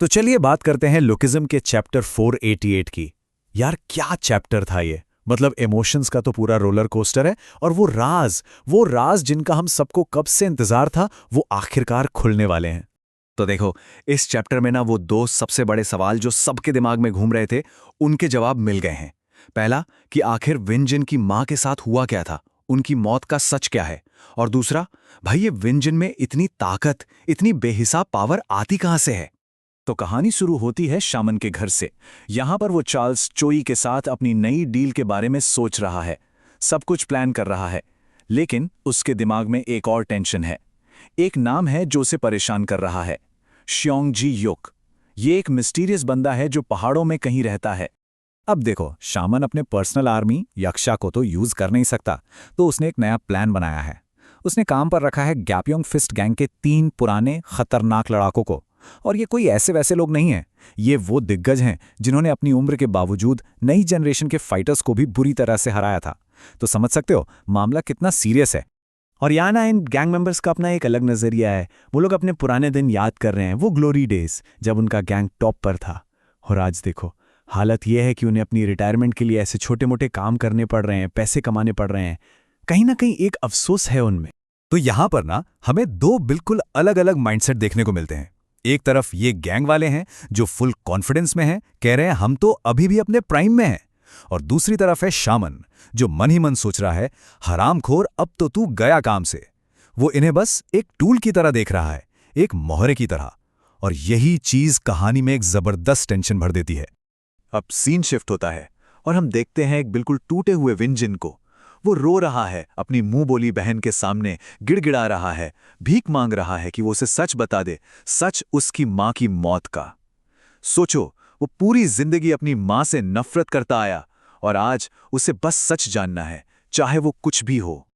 तो चलिए बात करते हैं लुकिज्म के चैप्टर 488 की। यार क्या चैप्टर था ये। मतलब इमोशंस का तो पूरा रोलर कोस्टर है, और वो राज जिनका हम सबको कब से इंतजार था, वो आखिरकार खुलने वाले हैं। तो देखो, इस चैप्टर में ना वो दो सबसे बड़े सवाल जो सबके दिमाग में घूम रहे थे, उनके जवाब मिल गए हैं। पहला कि आखिर विंजिन की मां के साथ हुआ क्या था, उनकी मौत का सच क्या है। और दूसरा, भाई ये विंजिन में इतनी ताकत, इतनी बेहिसाब पावर आती कहां से है। तो कहानी शुरू होती है शामन के घर से। यहां पर वो चार्ल्स चोई के साथ अपनी नई डील के बारे में सोच रहा है, सब कुछ प्लान कर रहा है। लेकिन उसके दिमाग में एक और टेंशन है। एक नाम है जो उसे परेशान कर रहा है, श्योंग जी युक। ये एक मिस्टीरियस बंदा है जो पहाड़ों में कहीं रहता है। अब देखो, शामन अपने पर्सनल आर्मी यक्षा को तो यूज कर नहीं सकता, तो उसने एक नया प्लान बनाया है। उसने काम पर रखा है गैपयोंग फिस्ट गैंग के 3 पुराने खतरनाक लड़ाकों को। और ये कोई ऐसे वैसे लोग नहीं हैं, ये वो दिग्गज हैं जिन्होंने अपनी उम्र के बावजूद नई जनरेशन के फाइटर्स को भी बुरी तरह से हराया था। तो समझ सकते हो मामला कितना सीरियस है। और यहाँ ना इन गैंग मेंबर्स का अपना एक अलग नजरिया है। वो लोग अपने पुराने दिन याद कर रहे हैं, वो ग्लोरी डेज जब उनका गैंग टॉप पर था। और आज देखो, हालत यह है कि उन्हें अपनी रिटायरमेंट के लिए ऐसे छोटे मोटे काम करने पड़ रहे हैं, पैसे कमाने पड़ रहे हैं। कहीं ना कहीं एक अफसोस है उनमें। तो यहां पर ना हमें दो बिल्कुल अलग अलग माइंडसेट देखने को मिलते हैं। एक तरफ ये गैंग वाले हैं जो फुल कॉन्फिडेंस में हैं, कह रहे हैं हम तो अभी भी अपने प्राइम में हैं। और दूसरी तरफ है शामन, जो मन ही मन सोच रहा है, हरामखोर अब तो तू गया काम से। वो इन्हें बस एक टूल की तरह देख रहा है, एक मोहरे की तरह। और यही चीज कहानी में एक जबरदस्त टेंशन भर देती है। अब सीन शिफ्ट होता है और हम देखते हैं एक बिल्कुल टूटे हुए विंजिन को। वो रो रहा है, अपनी मुंह बोली बहन के सामने गिड़गिड़ा रहा है, भीख मांग रहा है कि वो उसे सच बता दे, सच उसकी मां की मौत का। सोचो, वो पूरी जिंदगी अपनी मां से नफरत करता आया, और आज उसे बस सच जानना है, चाहे वो कुछ भी हो।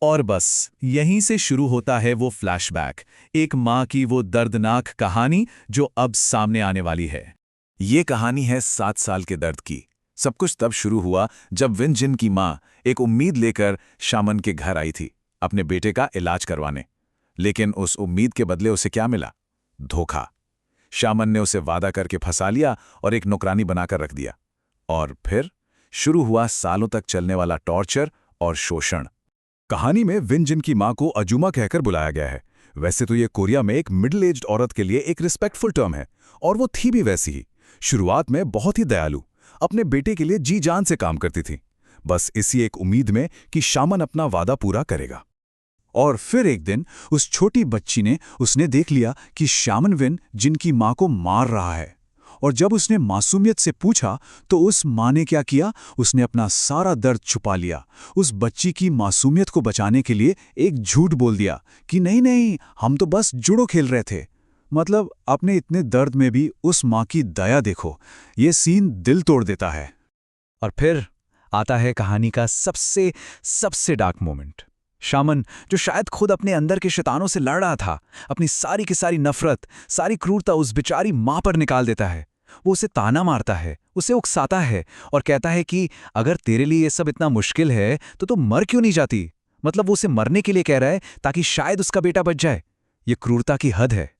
और बस यहीं से शुरू होता है वो फ्लैशबैक, एक मां की वो दर्दनाक कहानी जो अब सामने आने वाली है। ये कहानी है 7 साल के दर्द की। सब कुछ तब शुरू हुआ जब विंजिन की मां एक उम्मीद लेकर शामन के घर आई थी, अपने बेटे का इलाज करवाने। लेकिन उस उम्मीद के बदले उसे क्या मिला? धोखा। शामन ने उसे वादा करके फंसा लिया और एक नौकरानी बनाकर रख दिया। और फिर शुरू हुआ सालों तक चलने वाला टॉर्चर और शोषण। कहानी में विंजिन की मां को अजूमा कहकर बुलाया गया है। वैसे तो ये कोरिया में एक मिडिल एज्ड औरत के लिए एक रिस्पेक्टफुल टर्म है, और वो थी भी वैसी ही। शुरुआत में बहुत ही दयालु, अपने बेटे के लिए जी जान से काम करती थी, बस इसी एक उम्मीद में कि शामन अपना वादा पूरा करेगा। और फिर एक दिन उस छोटी बच्ची ने उसने देख लिया कि शामन विन जिनकी मां को मार रहा है। और जब उसने मासूमियत से पूछा तो उस मां ने क्या किया, उसने अपना सारा दर्द छुपा लिया। उस बच्ची की मासूमियत को बचाने के लिए एक झूठ बोल दिया कि नहीं नहीं, हम तो बस जुड़ो खेल रहे थे। मतलब अपने इतने दर्द में भी उस मां की दया देखो, ये सीन दिल तोड़ देता है। और फिर आता है कहानी का सबसे सबसे डार्क मोमेंट। शामन, जो शायद खुद अपने अंदर के शैतानों से लड़ रहा था, अपनी सारी की सारी नफरत, सारी क्रूरता उस बेचारी मां पर निकाल देता है। वो उसे ताना मारता है, उसे उकसाता है और कहता है कि अगर तेरे लिए ये सब इतना मुश्किल है तो तुम मर क्यों नहीं जाती। मतलब वो उसे मरने के लिए कह रहा है ताकि शायद उसका बेटा बच जाए। ये क्रूरता की हद है।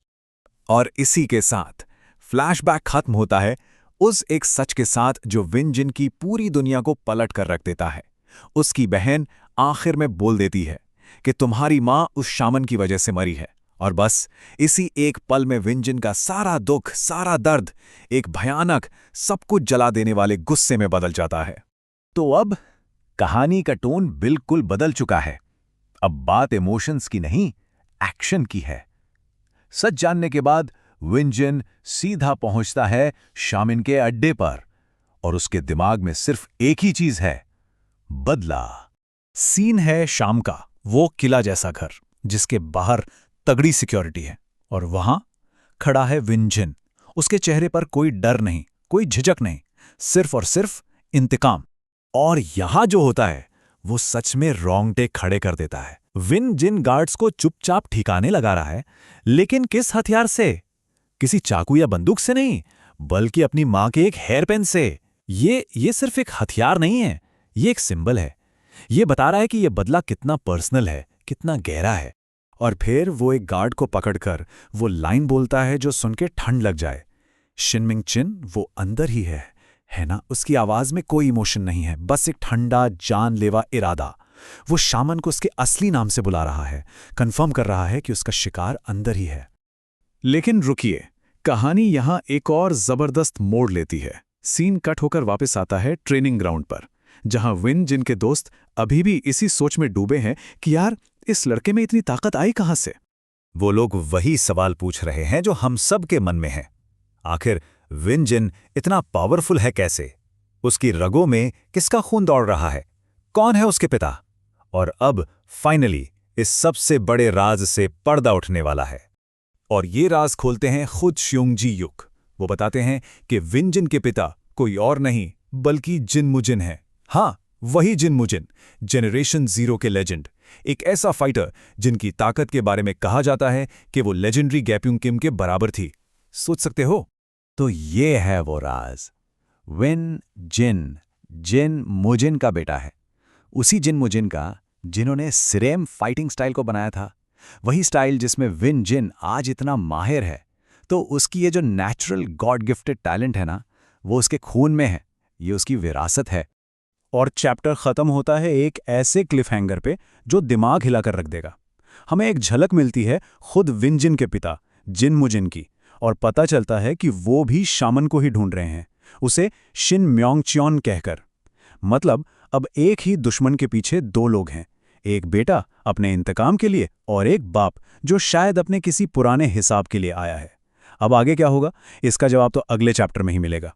और इसी के साथ फ्लैशबैक खत्म होता है उस एक सच के साथ जो विंजिन की पूरी दुनिया को पलट कर रख देता है। उसकी बहन आखिर में बोल देती है कि तुम्हारी मां उस शामन की वजह से मरी है। और बस इसी एक पल में विंजिन का सारा दुख, सारा दर्द एक भयानक, सब कुछ जला देने वाले गुस्से में बदल जाता है। तो अब कहानी का टोन बिल्कुल बदल चुका है। अब बात इमोशंस की नहीं, एक्शन की है। सच जानने के बाद विंजिन सीधा पहुंचता है शामिन के अड्डे पर, और उसके दिमाग में सिर्फ एक ही चीज है, बदला। सीन है शाम का, वो किला जैसा घर जिसके बाहर तगड़ी सिक्योरिटी है, और वहां खड़ा है विंजिन। उसके चेहरे पर कोई डर नहीं, कोई झिझक नहीं, सिर्फ और सिर्फ इंतकाम। और यहां जो होता है वो सच में रोंगटे खड़े कर देता है। विंजिन गार्ड्स को चुपचाप ठिकाने लगा रहा है, लेकिन किस हथियार से? किसी चाकू या बंदूक से नहीं, बल्कि अपनी मां के एक हेयर पेन से। ये सिर्फ एक हथियार नहीं है, ये एक सिंबल है। ये बता रहा है कि ये बदला कितना पर्सनल है, कितना गहरा है। और फिर वो एक गार्ड को पकड़कर वो लाइन बोलता है जो सुन के ठंड लग जाए, शिनमिंग चिन वो अंदर ही है ना? उसकी आवाज में कोई इमोशन नहीं है, बस एक ठंडा जानलेवा इरादा। वो शामन को उसके असली नाम से बुला रहा है, कंफर्म कर रहा है कि उसका शिकार अंदर ही है। लेकिन रुकिए, कहानी यहां एक और जबरदस्त मोड़ लेती है। सीन कट होकर वापस आता है ट्रेनिंग ग्राउंड पर, जहां विन जिन के दोस्त अभी भी इसी सोच में डूबे हैं कि यार इस लड़के में इतनी ताकत आई कहां से। वो लोग वही सवाल पूछ रहे हैं जो हम सब के मन में है। आखिर विन जिन इतना पावरफुल है कैसे? उसकी रगों में किसका खून दौड़ रहा है? कौन है उसके पिता? और अब फाइनली इस सबसे बड़े राज से पर्दा उठने वाला है। और ये राज खोलते हैं खुद श्योंग-जी युक। वो बताते हैं कि विन जिन के पिता कोई और नहीं बल्कि जिन मुजिन है। हाँ, वही जिन मुजिन, जेनरेशन 0 के लेजेंड, एक ऐसा फाइटर जिनकी ताकत के बारे में कहा जाता है कि वो लेजेंडरी गैप्यूंग किम के बराबर थी। सोच सकते हो? तो ये है वो राज। विन जिन, जिन मुजिन का बेटा है। उसी जिन मुजिन का जिन्होंने सिरेम फाइटिंग स्टाइल को बनाया था, वही स्टाइल जिसमें विन जिन आज इतना माहिर है। तो उसकी ये जो नेचुरल गॉड गिफ्टेड टैलेंट है ना, वो उसके खून में है, ये उसकी विरासत है। और चैप्टर खत्म होता है एक ऐसे क्लिफ हैंगर पे जो दिमाग हिलाकर रख देगा। हमें एक झलक मिलती है खुद विन जिन के पिता जिन मुजिन की, और पता चलता है कि वो भी शामन को ही ढूंढ रहे हैं, उसे शिन म्योंगच्योन कहकर। मतलब अब एक ही दुश्मन के पीछे दो लोग हैं, एक बेटा अपने इंतकाम के लिए और एक बाप जो शायद अपने किसी पुराने हिसाब के लिए आया है। अब आगे क्या होगा, इसका जवाब तो अगले चैप्टर में ही मिलेगा।